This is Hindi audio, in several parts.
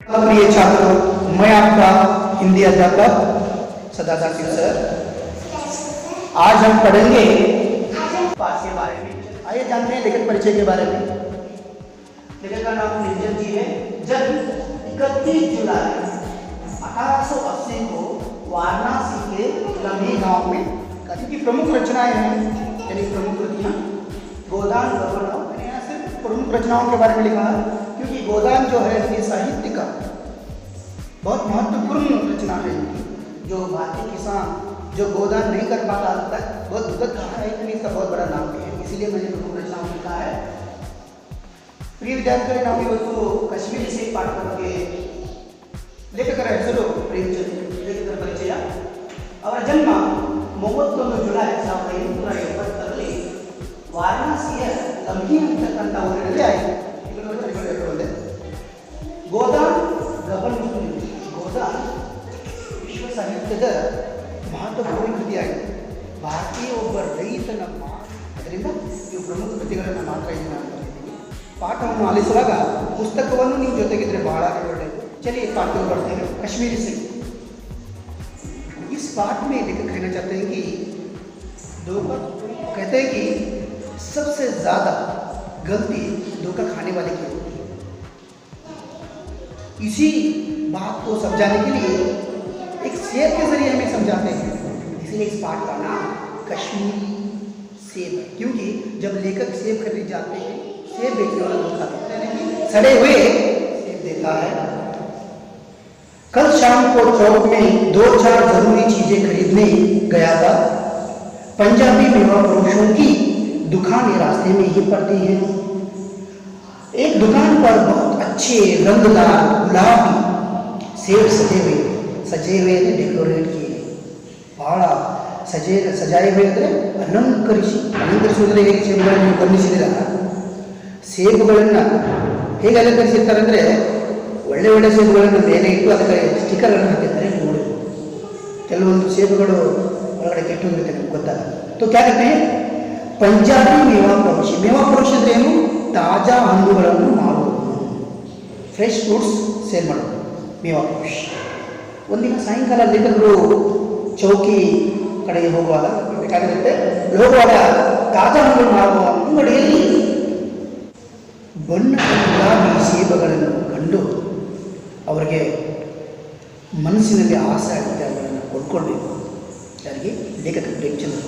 प्रिय छात्रों, मैं आपका हिंदी अध्यापक सदाशिव सर। आज हम पढ़ेंगे पाठ के बारे में। आइए जानते हैं लेखक परिचय के बारे में। लेखक का नाम निरंजन जी है। जन्म 31 जुलाई 1880 को वाराणसी के लम्हे गांव में। इनकी प्रमुख रचनाएं हैं, यानी प्रमुख रचना गोदान गवर्नर। मैंने यहाँ सिर्फ प्रमुख रचनाओं के बारे में लिखा है क्योंकि गोदान जो है ये साहित्य का बहुत महत्वपूर्ण रचना है इनकी। जो भारतीय किसान जो गोदान नहीं कर पाता है, बहुत दुखद कहा है, लेकिन इसका बहुत बड़ा नाम भी है, इसीलिए मैंने प्रमुख रचनाओं में लिखा है। प्रिय विद्यार्थी नाम ಇವತ್ತು कश्मीरी से पाठ के ಲೇಖಕರ ಹೆಸರು ಪ್ರೇಮಚಂದ್ರ। ಲೇಖಕರ ಪರಿಚಯ: ಅವರ ಜನ್ಮ 31 ಜುಲೈ 1870ರಲ್ಲಿ ವಾರಣಾಸಿಯ ಲಮ್ಹಿ ಅಂತಕ್ಕಂಥ ಊರಿನಲ್ಲಿ ಆಯಿತು। ಗೋದಾನ್ ಗವರ್ನರ್ ಗೋದಾನ್ ವಿಶ್ವ ಸಾಹಿತ್ಯದ ಮಹತ್ವಪೂರ್ಣ ಕೃತಿಯಾಗಿದೆ। ಭಾರತೀಯ ಒಬ್ಬ ರೈತನ ಅದರಿಂದ ಇವು ಪ್ರಮುಖ ಕೃತಿಗಳನ್ನು ಮಾತ್ರ ಇಲ್ಲಿ ನಾನು ಬರೆದಿದ್ದೀನಿ। ಪಾಠವನ್ನು ಆಲಿಸುವಾಗ ಪುಸ್ತಕವನ್ನು ನೀವು ಜೊತೆಗಿದ್ರೆ ಬಹಳ ಒಳ್ಳೆಯದು। चलिए पाठ को पढ़ते हैं कश्मीरी से। इस पाठ में लेखक कहना चाहते हैं कि कहते हैं कि सबसे ज़्यादा गलती धोखा खाने वाले की होती है। इसी बात को समझाने के लिए एक सेब के जरिए हमें समझाते हैं, इसलिए इस पाठ का नाम कश्मीरी सेब है। क्योंकि जब लेखक सेब खरीदने जाते हैं, सेब बेचने वाला धोखा देता है, नहीं सड़े हुए सेब देता है। कल शाम को चौक में 2-4 जरूरी चीजें खरीदने गया था। पंजाबी युवा पुरुषों की दुकानें रास्ते में ही पड़ती हैं। एक दुकान पर बहुत अच्छे रंगदार गुलाबी सेब सजे हुए डेकोरेट किए, बड़ा सजाए हुए अलंकರಿಸಿದರೆ ಹೇಗೆ ಸೇಬುಗಳನ್ನು ಗಮನಿಸಿದಿರಾ? ಸೇಬುಗಳನ್ನು ಹೇಗೆ ಅಲಂಕರಿಸಿರ್ತಾರೆ ಅಂದರೆ ಒಳ್ಳೆ ಒಳ್ಳೆ ಸೇಬುಗಳನ್ನು ಮೇಲೆ ಇಟ್ಟು ಅದಕ್ಕೆ ಸ್ಟಿಕ್ಕರ್ಗಳನ್ನು ಹಾಕಿರ್ತಾರೆ ನೋಡಿ। ಕೆಲವೊಂದು ಸೇಬುಗಳು ಒಳಗಡೆ ಕೆಟ್ಟು ಹೋಗಿರುತ್ತೆ, ನಮ್ಗೆ ಗೊತ್ತಾಗಲ್ಲ। तो क्या कहते हैं पंजाबी मेवा पुरुष ಅಂದ್ರೆ ಏನು? ತಾಜಾ ಹಣ್ಣುಗಳನ್ನು ಮಾರುವುದು, ಫ್ರೆಶ್ ಫ್ರೂಟ್ಸ್ ಸೇಲ್ ಮಾಡೋದು ಮೇವಾ ಪುರುಷ್। ಒಂದಿನ ಸಾಯಂಕಾಲ ಲೇಖಕರು ಚೌಕಿ ಕಡೆಗೆ ಹೋಗುವಾಗ ತಾಜಾ ಹಣ್ಣು ಮಾರುವ ಅಂಗಡಿಯಲ್ಲಿ ಬಣ್ಣ ಗುಲಾಬಿ ಸೇಬುಗಳನ್ನು ಕಂಡು ಅವರಿಗೆ ಮನಸ್ಸಿನಲ್ಲಿ ಆಸೆ ಆಗುತ್ತೆ, ಅವುಗಳನ್ನು ಕೊಂಡ್ಕೊಳ್ಬೇಕು। ಯಾರಿಗೆ? ಲೇಖಕ ಪ್ರೇಮಚಂದ್ರ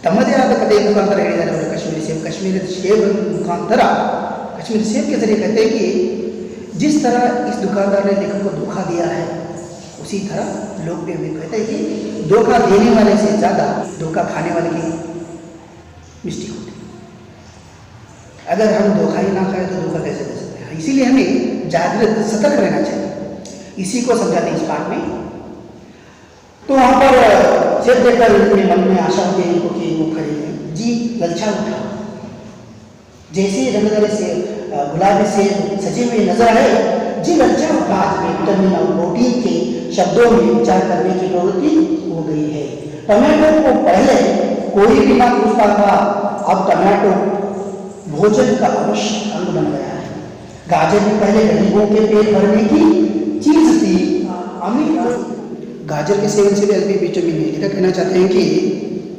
ತಮ್ಮದೇ ಆದ ಕಥೆಯ ಮುಖಾಂತರ ಹೇಳಿದ್ದಾರೆ ಅವರು। कश्मीरी सेब मुखांतर कश्मीरी सेब के जरिए कहते हैं कि जिस तरह इस दुकानदार ने लेखक को धोखा दिया है, उसी तरह लोग भी हमें कहते हैं कि धोखा देने वाले से ज़्यादा धोखा खाने वाले की मिस्टेक होती है। अगर हम धोखा ही ना खाए तो धोखा कैसे दे सकते हैं? इसीलिए हमें जागृत सतर्क रहना चाहिए। इसी को समझाते हैं इस पाठ में। तो वहाँ पर सेब देखकर उनके मन में आशा होती है इनको कि वो खरीदें। जी ललचा उठा, जैसे रंगदारी से गुलाबी से सजे हुए नजर आए, जी ललचा उठा। विटामिन और प्रोटीन के शब्दों में विचार करने की प्रवृत्ति हो गई है। टमाटो को पहले कोई भी ना पूछता था, अब टमाटो भोजन का अवश्य अंग बन गया है। गाजर भी पहले गरीबों के पेट भरने की चीज थी, अमीर गाजर के सेवन से भी अल्पी विटामिन है। लेखक कहना चाहते हैं कि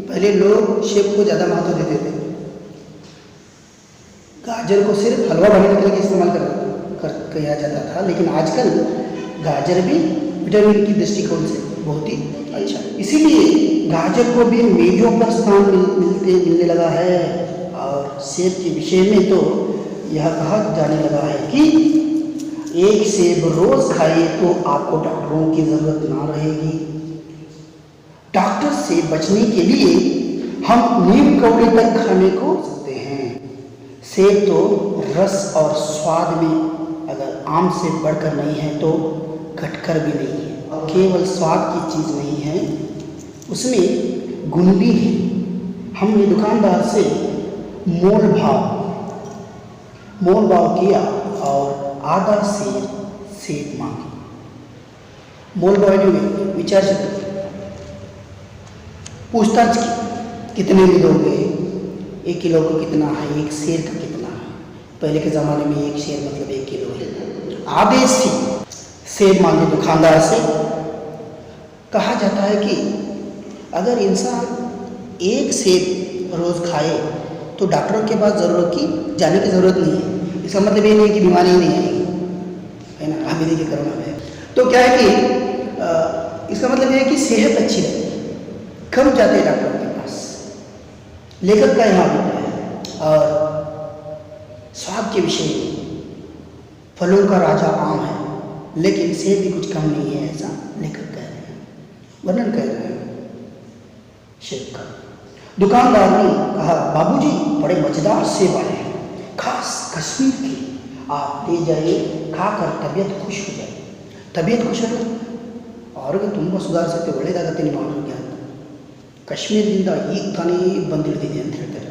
पहले लोग सेब को ज़्यादा महत्व देते थे, गाजर को सिर्फ हलवा बनाने के लिए इस्तेमाल किया जाता था, लेकिन आजकल गाजर भी विटामिन की दृष्टिकोण से बहुत ही अच्छा, इसीलिए गाजर को भी मेजों पर स्थान मिलने लगा है। और सेब के विषय में तो यह कहा जाने लगा है कि एक सेब रोज खाइए तो आपको डॉक्टरों की जरूरत ना रहेगी। डॉक्टर से बचने के लिए हम नीम कौड़ी तक खाने को सकते हैं। सेब तो रस और स्वाद में अगर आम से बढ़कर नहीं है तो घटकर भी नहीं है। केवल स्वाद की चीज़ नहीं है, उसमें गुण भी है। हमने दुकानदार से मोल भाव किया और आधा सेब मांगी। मोल भाव विचार से पूछताछ की, कितने में दोगे? 1 किलो का कितना है, 1 शेर का कितना है? पहले के ज़माने में 1 शेर मतलब 1 किलो है। आदेश थी सेब मांगे दुकानदार से। कहा जाता है कि अगर इंसान एक सेब रोज़ खाए तो डॉक्टरों के पास जाने की ज़रूरत नहीं है। इसका मतलब ये नहीं कि बीमारी ही नहीं आएगी, है ना। अभी देखिए कोरोना में तो क्या है कि इसका मतलब ये है कि सेहत अच्छी रहेगी, कम जाते हैं डॉक्टरों के पास। लेखक का यहाँ अभिप्राय है। और स्वाद के विषय में फलों का राजा आम है, लेकिन सेब भी कुछ कम नहीं है, ऐसा लेखक कह रहे हैं, वर्णन कर रहे हैं सेब का। दुकानदार ने कहा, बाबूजी बड़े मज़ेदार सेब आए हैं, खास कश्मीर के, आप ले जाइए, खाकर तबीयत खुश हो जाए। तबीयत खुश हो ಆರೋಗ್ಯ ತುಂಬ ಸುಧಾರಿಸುತ್ತೆ, ಒಳ್ಳೆಯದಾಗುತ್ತೆ ನಿಮ್ಮ ಆರೋಗ್ಯ ಅಂತ ಕಾಶ್ಮೀರದಿಂದ ಈಗ ತಾನೇ ಬಂದಿಳಿದಿದೆ ಅಂತ ಹೇಳ್ತಾರೆ.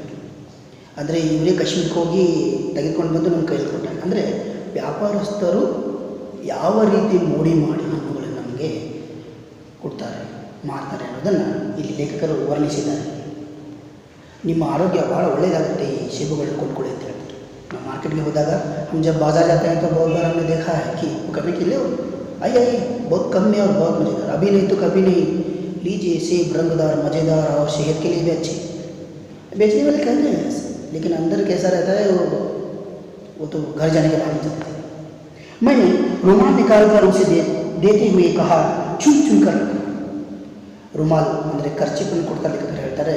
ಅಂದರೆ ಇವರೇ ಕಾಶ್ಮೀರಕ್ಕೆ ಹೋಗಿ ತೆಗೆದುಕೊಂಡು ಬಂದು ನಮ್ಮ ಕೈಯಲ್ಲಿ ಕೊಟ್ಟಾರೆ. ಅಂದರೆ ವ್ಯಾಪಾರಸ್ಥರು ಯಾವ ರೀತಿ ಮೋಡಿ ಮಾಡಿ ಹಣ್ಣುಗಳನ್ನು ನಮಗೆ ಕೊಡ್ತಾರೆ, ಮಾರ್ತಾರೆ ಅನ್ನೋದನ್ನು ಇಲ್ಲಿ ಲೇಖಕರು ವರ್ಣಿಸಿದ್ದಾರೆ. ನಿಮ್ಮ ಆರೋಗ್ಯ ಭಾಳ ಒಳ್ಳೆಯದಾಗುತ್ತೆ ಈ ಸೇಬುಗಳನ್ನು ಕೊಂಡ್ಕೊಳ್ಳಿ ಅಂತ ಹೇಳ್ತಾರೆ. ನಾವು ಮಾರ್ಕೆಟ್ಗೆ ಹೋದಾಗ हम जब बाजार जाते हैं तो बहुत बार हमने देखा है कि वो कभी के लिए आइए बहुत कम में और बहुत मज़ेदार, अभी नहीं तो कभी नहीं, लीजिए सेब रंगदार मज़ेदार और सेहत के लिए भी अच्छे। बेचने वाले कहते हैं ऐसे, लेकिन अंदर कैसा रहता है वो तो घर जाने के बाद ही चलता है। मैंने रुमाल निकाल कर उसे देते हुए कहा, चुन चुन कर रुमाल ಅಂದರೆ ಖರ್ಚಿಪನ್ನು ಕೊಡ್ತಾ ಲೆಕ್ಕದಲ್ಲಿ ಹೇಳ್ತಾರೆ,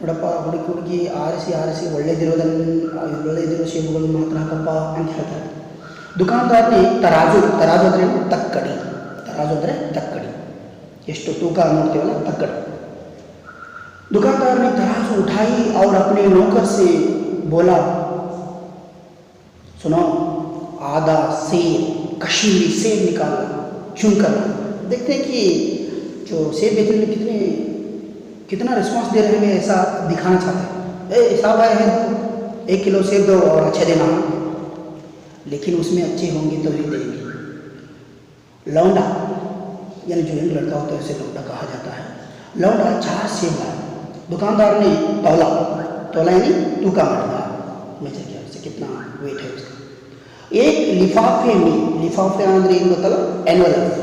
ನೋಡಪ್ಪ ಹುಡುಗಿ ಆರಿಸಿ ಒಳ್ಳೆಯದಿರೋ ಸೇಬುಗಳನ್ನು ಮಾತ್ರ ಹಾಕಪ್ಪ ಅಂತ ಹೇಳ್ತಾರೆ. दुकानदार ने तराजू ಅಂದರೆ ತಕ್ಕಡಿ, तराजू ಅಂದರೆ ತಕ್ಕಡಿ, ಎಷ್ಟು ತೂಕ ನೋಡ್ತೀವಲ್ಲ ತಕ್ಕಡಿ. दुकानदार ने तराजू उठाई और अपने नौकर से बोला, सुनो आधा सेब कश्मीरी सेब निकालना, चुनकर देखते हैं कि जो सेब बेचने में कितना रिस्पांस दे रहे हैं, ऐसा दिखाना चाहते हैं। साहब आए हैं 1 किलो सेब दो और अच्छे देना, लेकिन उसमें अच्छे होंगे तो ही देंगे। लौंडा यानी जो यंग लड़का होता है उसे लौंडा कहा जाता है। लौंडा 4 सेब लाया, दुकानदार ने तौला यानी तूका मारा, मेजर किया उससे कितना वेट है उसका। एक लिफाफे ಅಂದರೆ ಏನು ಗೊತ್ತಲ್ಲ, एनवलप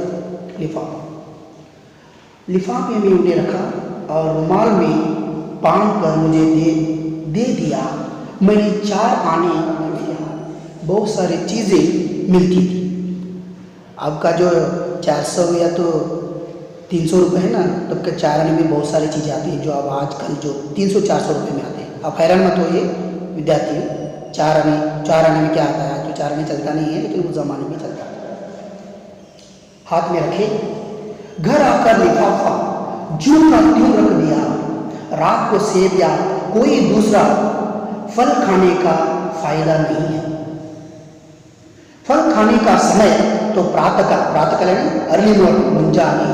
लिफाफे में उन्हें रखा और रुमाल में बांध कर मुझे दे दिया। मैंने 4 आने बहुत सारी चीज़ें मिलती थी। आपका जो 400 या तो 300 रुपये है ना, तब के 4 आने में बहुत सारी चीज़ें आती हैं जो अब आजकल जो 300-400 रुपये में आते हैं। आप हैरान मत होइए विद्यार्थी, 4 आने में क्या आता है, तो 4 आने चलता नहीं है, लेकिन उस ज़माने में चलता था। हाथ में रखे, घर आकर लिफाफा ज्यों का त्यों रख दिया। रात को सेब या कोई दूसरा फल खाने का फायदा नहीं है। फल खाने का समय तो ಪ್ರಾತಃಕಾಲ अर्ली मॉर्निंग ಮುಂಜಾನೆ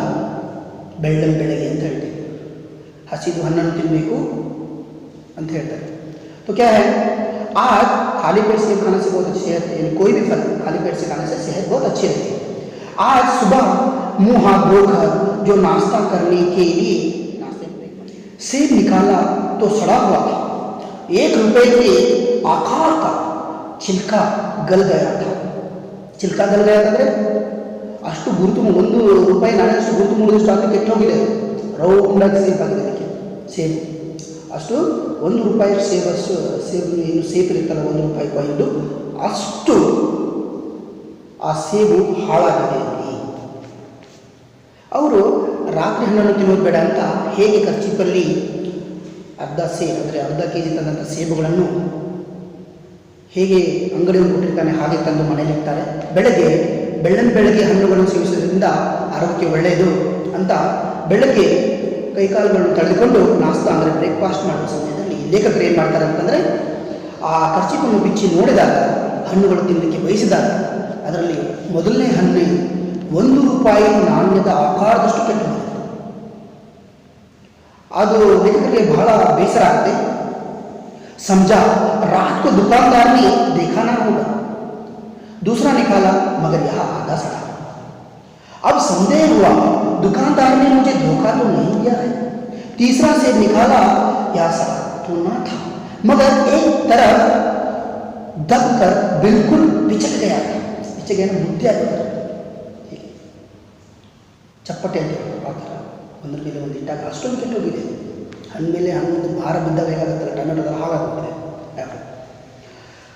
ಬೆಳ್ಳಂಬೆಳಗ್ಗೆ ಅಂತ ಹೇಳ್ತೀವಿ, ಹಸಿದು ಹಣ್ಣನ್ನು ತಿನ್ನಬೇಕು ಅಂತ ಹೇಳ್ತಾರೆ. तो क्या है, आज खाली पेट सेब खाने से बहुत अच्छी सेहत, यानी कोई भी फल खाली पेट से खाने से सेहत बहुत अच्छी रहती है। आज सुबह मुँह हाथ धोकर जो नाश्ता करने के लिए सेब निकाला तो सड़ा हुआ था, 1 रुपये के आकार का छिलका गल गया था। छिलका गल गया ಅಂದರೆ ಅಷ್ಟು ಗುರುತು, 1 ರೂಪಾಯಿ ನಾಣ್ಯದಷ್ಟು ಗುರುತು ಮೂಡಿದಷ್ಟು ಅದು ಕೆಟ್ಟೋಗಿದೆ, ರೌಂಡಾಗಿ ಸೇಬ್ ಆಗಿದೆ ಅದಕ್ಕೆ ಸೇಬು. ಅಷ್ಟು 1 ರೂಪಾಯಿ ಸೇಬು ಏನು ಸೇಬ್ ಇರುತ್ತಲ್ಲ 1 ರೂಪಾಯಿ ಕಾಯಿನ್ದು ಅಷ್ಟು ಆ ಸೇಬು ಹಾಳಾಗಿದೆ ಅಲ್ಲಿ. ಅವರು ರಾತ್ರಿ ಹಣ್ಣನ್ನು ತಿನ್ನೋದು ಬೇಡ ಅಂತ ಹೇಗೆ ಖರ್ಚಿಪಲ್ಲಿ ಅರ್ಧ kg ತಂದಂಥ ಸೇಬುಗಳನ್ನು ಹೇಗೆ ಅಂಗಡಿಯನ್ನು ಕೊಟ್ಟಿರ್ತಾನೆ ಹಾಗೆ ತಂದು ಮನೆಯಲ್ಲಿ ಇರ್ತಾರೆ. ಬೆಳಗ್ಗೆ ಹಣ್ಣುಗಳನ್ನು ಸೇವಿಸೋದ್ರಿಂದ ಆರೋಗ್ಯಕ್ಕೆ ಒಳ್ಳೆಯದು ಅಂತ ಬೆಳಗ್ಗೆ ಕೈಕಾಲುಗಳನ್ನು ತಡೆದುಕೊಂಡು ನಾಸ್ತಾ ಅಂದರೆ ಬ್ರೇಕ್ಫಾಸ್ಟ್ ಮಾಡುವ ಸಮಯದಲ್ಲಿ ಲೇಖಕರು ಏನು ಮಾಡ್ತಾರೆ ಅಂತಂದರೆ, ಆ ಖರ್ಚಿಪನ್ನು ಬಿಚ್ಚಿ ನೋಡಿದಾಗ ಹಣ್ಣುಗಳು ತಿನ್ನಲಿಕ್ಕೆ ಬಯಸಿದಾಗ ಅದರಲ್ಲಿ ಮೊದಲನೇ ಹಣ್ಣು 1 ರೂಪಾಯಿ ನಾಣ್ಯದ ಆಕಾರದಷ್ಟು ಕೆಟ್ಟು ಬರುತ್ತೆ. ಅದು ಲೇಖಕರಿಗೆ ಬಹಳ ಬೇಸರ आते। समझा रात को दुकानदार ने देखा ना होगा, दूसरा निकाला मगर यहाँ आधा सड़ा। अब संदेह हुआ दुकानदार ने मुझे धोखा तो नहीं दिया है। तीसरा सेब निकाला, यह सड़ा तो ना था, मगर एक तरफ दबकर बिल्कुल पिचक गया था। मुद्दे ಚಪ್ಪಟೆ ಅಂತ ಹೇಳ್ತಾರೆ ಆ ಥರ ಒಂದ್ರ ಮೇಲೆ ಒಂದು ಇಟ್ಟಾಗ ಅಷ್ಟೊಂದು ಕೆಟ್ಟೋಗಿದೆ. ಹಣ್ಣು ಮೇಲೆ ಹಣ್ಣು ಭಾರ ಬಿದ್ದಾಗ ಹೇಗಾಗುತ್ತಲ್ಲ ಟೊಮೆಟೊದಲ್ಲ ಹಾಗಾಗ್ಬಿಟ್ಟಿದೆ ಆ್ಯಪಲ್.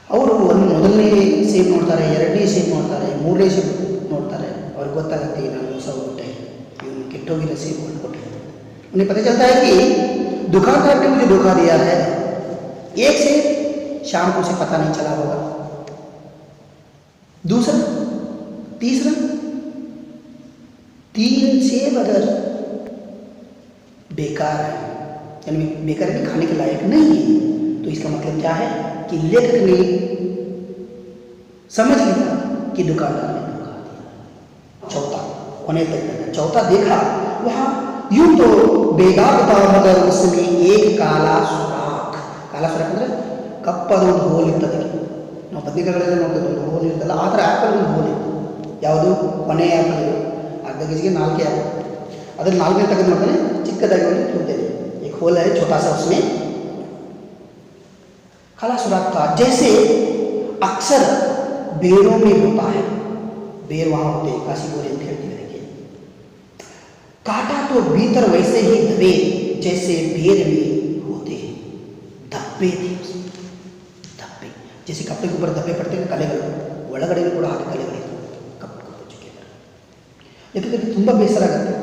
ಅವರು ಒಂದು ಮೊದಲನೇ ಸೇಬ್ ನೋಡ್ತಾರೆ, ಎರಡನೇ ಸೇಬ್ ನೋಡ್ತಾರೆ, ಮೂರನೇ ಸೇಬ್ ನೋಡ್ತಾರೆ, ಅವ್ರಿಗೆ ಗೊತ್ತಾಗುತ್ತೆ ನಾನು ಹೊಸ ಕೊಟ್ಟೆ, ಇವನು ಕೆಟ್ಟೋಗಿರೋ ಸೇಬ್ ಕೊಟ್ಟೆ. उन्हें पता चलता है कि दुकानदार ने मुझे धोखा दिया है। एक सेब शाम को उसे पता नहीं चला होगा, दूसरा तीसरा 3 सेब अगर बेकार है, यानी बेकार है खाने के लायक नहीं है, तो इसका मतलब क्या है कि लेखक ने समझ लिया कि दुकानदार ने धोखा दिया। चौथा होने तक चौथा देखा वहाँ यूं तो बेदाग था मगर उसमें एक काला सुराख ಅಂದರೆ ಕಪ್ಪದೊಂದು ಹೋಲ್ ಇರ್ತದೆ. ನಾವು ಬದ್ನಿಕಾಯಿಗಳೆಲ್ಲ ನೋಡ್ತೀವಿ, ಒಂದು ಹೋಲ್ ಇರ್ತಲ್ಲ, ಆ ಥರ ಆ್ಯಪಲ್ ಒಂದು ಹೋಲ್ ಇತ್ತು. ಯಾವುದು ಕೊನೆಯ ಆ್ಯಪಲ್ ಇದು, ಅರ್ಧ ಕೆಜಿಗೆ 4 ಆ್ಯಪಲ್, ಅದ್ರ 4ನೇ ತೆಗೆದು ಮಾಡ್ತಾನೆ ಚಿಕ್ಕದಾಗಿ ಒಂದು ತುಂಬಿದೆ. एक होल है छोटा सा, उसमें काला सुराख था जैसे अक्सर बेरों में होता है। बेर वहाँ होते हैं, काशी बोरे में खेलते हैं, देखिए काटा तो भीतर वैसे ही दबे जैसे बेर में होते हैं। धब्बे थे उसमें, धब्बे जैसे कपड़े के ऊपर धब्बे पड़ते हैं कलेಗಳು, ಒಳಗಡೆ ಕೂಡ ಹಾಗೆ ಕಲೆಗಳಿತ್ತು ಕಪ್ಪು ಕಪ್ಪು ಚುಕ್ಕಿದ್ದಾರೆ. ಯಾಕಂದರೆ ತುಂಬ ಬೇಸರ ಆಗುತ್ತೆ.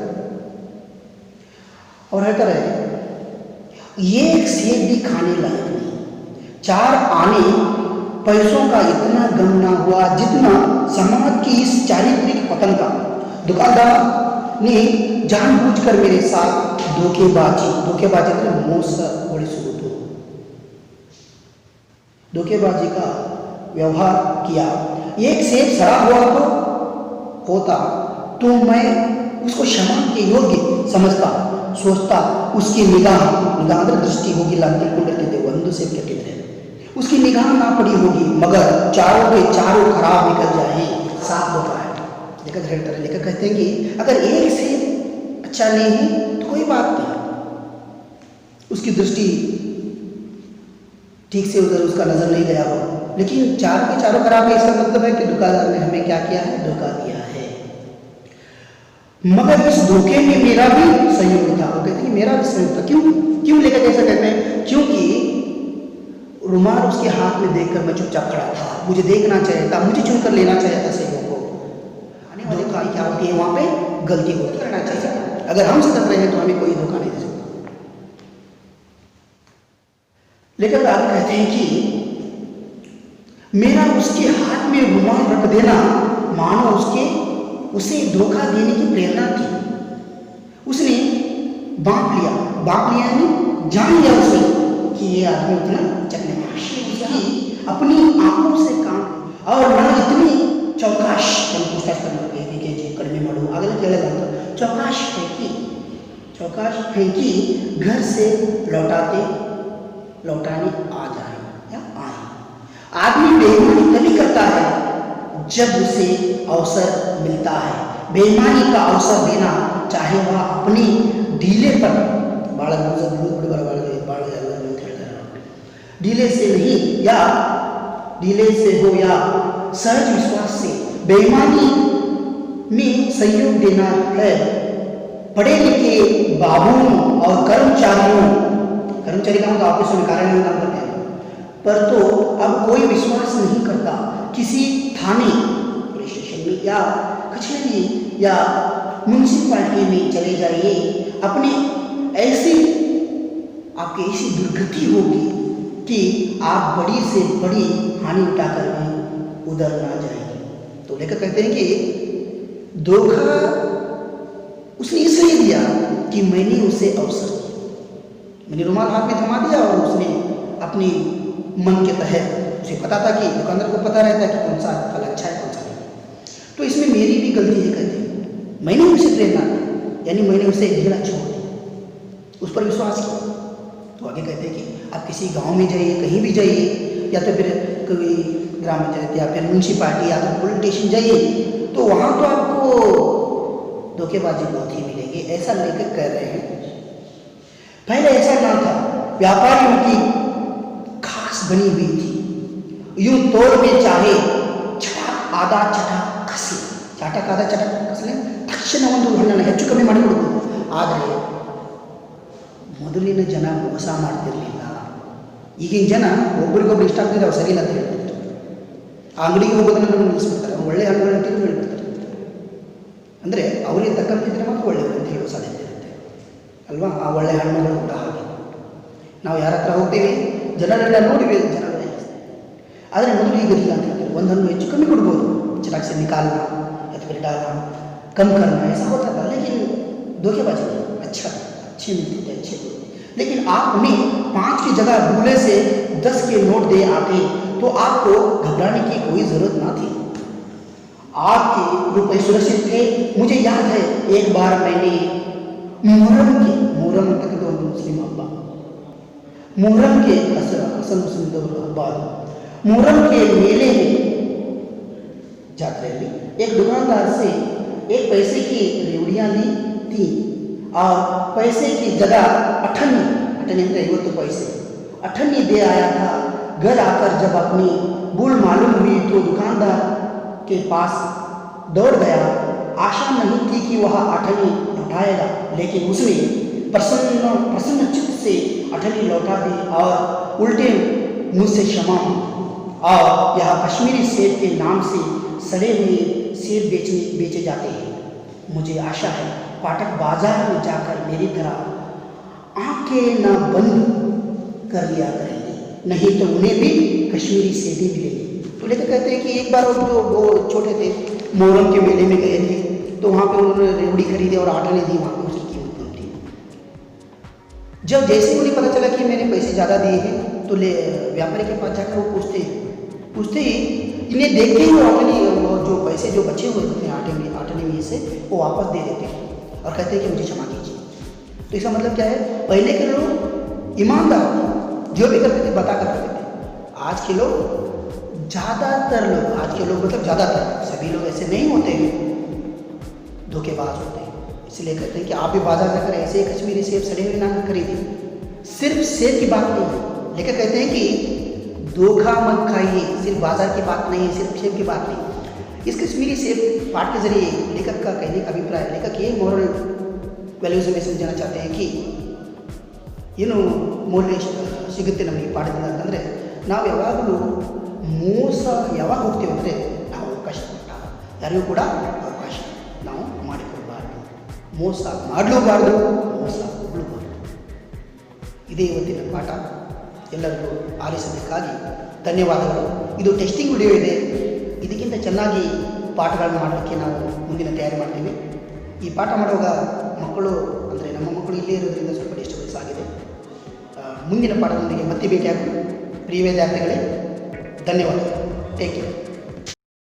ಅವ್ರು ಹೇಳ್ತಾರೆ एक सेब भी खाने लायक नहीं, 4 आने पैसों का इतना गम ना हुआ जितना समाज की इस चारित्रिक पतन का। दुकानदार ने जानबूझकर मेरे साथ धोखेबाजी ಅಂದರೆ ಮೋಸಗೊಳಿಸುವುದು, धोखेबाजी का व्यवहार किया। एक सेब सड़ा हुआ तो होता तो मैं उसको क्षमा के योग्य समझता, सोचता उसकी निगाह ಅಂದರೆ दृष्टि ಹೋಗಿಲ್ಲ ಅಂತ ತಿಳ್ಕೊಂಡಿರ್ತಿದ್ದೆ. ಒಂದು ಸೇಬ್ ಕೆಟ್ಟಿದ್ರೆ उसकी निगाह ना पड़ी होगी मगर चारों के चारों खराब निकल जाए, साफ होता है। लेखक ಹೇಳ್ತಾರೆ, लेखक कहते हैं कि अगर एक सेब अच्छा नहीं है तो कोई बात नहीं, उसकी दृष्टि ठीक से उधर उसका नजर नहीं गया हो, लेकिन 4 के चारों खराब है, इसका मतलब है कि दुकानदार ने हमें क्या किया है, धोखा दिया है। मगर इस धोखे में मेरा भी सहयोग था। वो कहते हैं मेरा भी सहयोग था। क्यों लेकर कैसा कहते हैं? क्योंकि रुमाल उसके हाथ में देखकर मैं चुपचाप खड़ा था, मुझे देखना चाहिए था, मुझे चुनकर लेना चाहिए था सेबों को। आने वाले खाई क्या होती है, वहाँ पे गलती होती रहना चाहिए। अगर हम सतर्क रहे तो हमें कोई धोखा नहीं दे सकता। लेकिन आगे कहते हैं कि मेरा उसके हाथ में रुमाल रख देना मानो उसे धोखा देने की प्रेरणा थी। उसने बांट लिया यानी जान लिया उसने कि ये आदमी उतना चकने उसकी अपनी आंखों से काम और ना इतनी चौकाश पूछताछ करने लगे कि कड़मे मारो आगे केळेगा ಅಂತ चौकाश फेंकी घर से लौटाने आ जाए या आए। आदमी बेईमानी तभी करता है जब उसे अवसर मिलता है। बेईमानी का अवसर देना चाहे वह अपनी ढीले पर ढीले से नहीं या ढीले से हो या सहज विश्वास से। बेईमानी में सहयोग देना है पढ़े लिखे बाबुओं और कर्मचारी का मतलब ऑफिस में कार्यालय में काम करते हैं, पर तो अब कोई विश्वास नहीं करता। किसी थाने पुलिस स्टेशन में या कचहरी या म्यूनिसिपालिटी में चले जाइए, अपने आपकी ऐसी दुर्गति होगी कि आप बड़ी से बड़ी हानि उठाकर भी उधर ना जाएंगे। तो लेकर कहते हैं कि धोखा उसने इसलिए दिया कि मैंने उसे अवसर दिया, मैंने रुमाल हाथ में थमा दिया और उसने अपनी मन के तहत, उसे पता था कि दुकानदार को पता रहता है कि कौन सा फल अच्छा है कौन सा नहीं, तो इसमें मेरी भी गलती है। कहते हैं मैंने उसे प्रेरणा दी, यानी मैंने उसे ढीला छोड़ दिया, उस पर विश्वास किया। तो आगे कहते हैं कि आप किसी गांव में जाइए, कहीं भी जाइए, या तो फिर कोई ग्राम पंचायत या फिर म्यूनसिपालिटी या तो पुलिस स्टेशन जाइए, तो वहाँ तो आपको धोखेबाजी बहुत ही मिलेगी, ऐसा लेकर कह रहे हैं। पहले ऐसा ना था, व्यापारियों की खास बनी हुई थी। यूं तोड़ में चाहे छटाक आधा छटाक कस ले, छटाक आधा छटाक कस ले, ತಕ್ಷಣ ಒಂದು ಹಣ್ಣನ್ನು ಹೆಚ್ಚು ಕಮ್ಮಿ ಮಾಡಿಕೊಡ್ಬೋದು. ಆದರೆ ಮೊದಲಿನ ಜನ ಮೋಸ ಮಾಡ್ತಿರಲಿಲ್ಲ. ಈಗಿನ ಜನ ಒಬ್ರಿಗೊಬ್ರು ಇಷ್ಟ ಆಗ್ತಿದ್ರೆ ಅವ್ರು ಸರಿಯಿಲ್ಲ ಅಂತ ಹೇಳ್ತಿದ್ರು. ಆ ಅಂಗಡಿಗೆ ಹೋಗೋದನ್ನ ನಿಲ್ಲಿಸ್ಬಿಡ್ತಾರೆ, ಅವ್ರು ಒಳ್ಳೆ ಹಣ್ಣುಗಳನ್ನ ತಿಂದು ಹೇಳ್ಬಿಡ್ತಾರೆ. ಅಂದರೆ ಅವರಿಗೆ ತಕ್ಕಂತಿದ್ರೆ ಮಾತ್ರ ಒಳ್ಳೆಯದು ಅಂತ ಹೇಳೋ ಸಾಧ್ಯತೆ ಇರುತ್ತೆ ಅಲ್ವಾ. ಆ ಒಳ್ಳೆ ಹಣ್ಣುಗಳು ಕೂಡ ಹಾಗೆ ನಾವು ಯಾರ ಹತ್ರ ಹೋಗ್ತೀವಿ ಜನರೆಲ್ಲ ನೋಡಿವಿ ಜನಗಳೇ. ಆದರೆ ಮೊದಲು ಈಗಿರಲಿಲ್ಲ ಅಂತ ಹೇಳ್ತಾರೆ. ಒಂದು ಹಣ್ಣು ಹೆಚ್ಚು ಕಮ್ಮಿ ಕೊಡ್ಬೋದು, चटाक से निकालना या तो फिर डालना, कम करना, ऐसा होता था. लेकिन धोखेबाजी अच्छा अच्छे मिलते थे, अच्छे. लेकिन आप उन्हें 5 की जगह भूले से 10 के नोट दे आते तो आपको घबराने की कोई ज़रूरत ना थी. आपके रुपये सुरक्षित थे. मुझे याद है एक बार मैंने मुहर्रम तक तो मुस्लिम हब्बा, मुहर्रम के असल मुस्लिम हब्बा, मुहर्रम के मेले में जात्रेली एक दुकानदार से एक पैसे की रेवड़ियाँ ली थी और पैसे की जगह अठन्नी ಅಂದರೆ 50 पैसे अठन्नी दे आया था. घर आकर जब अपनी भूल मालूम हुई तो दुकानदार के पास दौड़ गया. आशा नहीं थी कि वह अठन्नी लौटाएगा, लेकिन उसने प्रसन्न चित्त से अठन्नी लौटा दी और उल्टे मुँह से क्षमा. और यह कश्मीरी सेब के नाम से सड़े हुए सेब बेचे जाते हैं. मुझे आशा है पाठक बाजार में जाकर मेरी तरह आंखें न बंद कर लिया करेंगे, नहीं तो उन्हें भी कश्मीरी सेब ही मिलेंगे. तो लेकर कहते हैं कि एक बार वो छोटे थे, मुहर्रम के मेले में गए थे, तो वहाँ पे उन्होंने रेवड़ी खरीदी और आटा नहीं दी. वहाँ पर उसकी कीमत कम थी. जब जैसे ही उन्हें पता चला कि मैंने पैसे ज़्यादा दिए हैं तो व्यापारी के पास जाकर वो पूछते ही इन्हें देखते ही वो जो पैसे जो बचे हुए थे आटने में से वो वापस दे देते हैं और कहते हैं कि मुझे क्षमा कीजिए. तो इसका मतलब क्या है, पहले के लोग ईमानदार थे, जो भी करते थे बता कर करते थे. आज के लोग मतलब ज़्यादातर, सभी लोग ऐसे नहीं होते हैं, धोखेबाज होते हैं. इसलिए कहते हैं कि आप भी बाजार जाकर ऐसे ही कश्मीरी सेब सड़े हुए ना खरीदिए. सिर्फ सेब की बात नहीं है, लेकिन कहते हैं कि धोखा मत खाइए. सिर्फ बाजार की बात नहीं है, सिर्फ सेब की बात नहीं. इस कश्मीरी सेब पाठ के जरिए लेखक का कहने का अभिप्राय, लेखक ये मॉरल वैल्यूज में समझाना चाहते हैं कि ಏನು ಮೌಲ್ಯ ಸಿಗುತ್ತೆ ನಮಗೆ ಪಾಠದಿಂದ ಅಂತಂದರೆ, ನಾವು ಯಾವಾಗಲೂ ಮೋಸ ಯಾವಾಗ ಹೋಗ್ತೀವಿ ಅಂದರೆ ನಾವು ಅವಕಾಶ ಕೊಟ್ಟಾಗ ಯಾರಿಗೂ ಕೂಡ ಅವಕಾಶ ನಾವು ಮಾಡಿಕೊಡಬಾರ್ದು. ಮೋಸ ಮಾಡಲೂಬಾರ್ದು, ಮೋಸ ಹೋಗಲೂಬಾರ್ದು. ಇದೇ ಇವತ್ತಿನ ಪಾಠ. ಎಲ್ಲರಿಗೂ ಆಲಿಸಬೇಕಾಗಿ ಧನ್ಯವಾದಗಳು. ಇದು ಟೆಸ್ಟಿಂಗ್ ವಿಡಿಯೋ ಇದೆ. ಇದಕ್ಕಿಂತ ಚೆನ್ನಾಗಿ ಪಾಠಗಳನ್ನು ಮಾಡಲಿಕ್ಕೆ ನಾವು ಮುಂದಿನ ತಯಾರಿ ಮಾಡ್ತೀವಿ. ಈ ಪಾಠ ಮಾಡುವಾಗ ಮಕ್ಕಳು ಅಂದರೆ ನಮ್ಮ ಮಕ್ಕಳು ಇಲ್ಲೇ ಇರೋದ್ರಿಂದ ಸ್ವಲ್ಪ ಡಿಸ್ಟರ್ಬೆನ್ಸ್ ಆಗಿದೆ. ಮುಂದಿನ ಪಾಠದೊಂದಿಗೆ ಮತ್ತೆ ಭೇಟಿಯಾಗೋಣ. ಪ್ರಿಯ ವಿದ್ಯಾರ್ಥಿಗಳೇ, ಧನ್ಯವಾದಗಳು. Take care.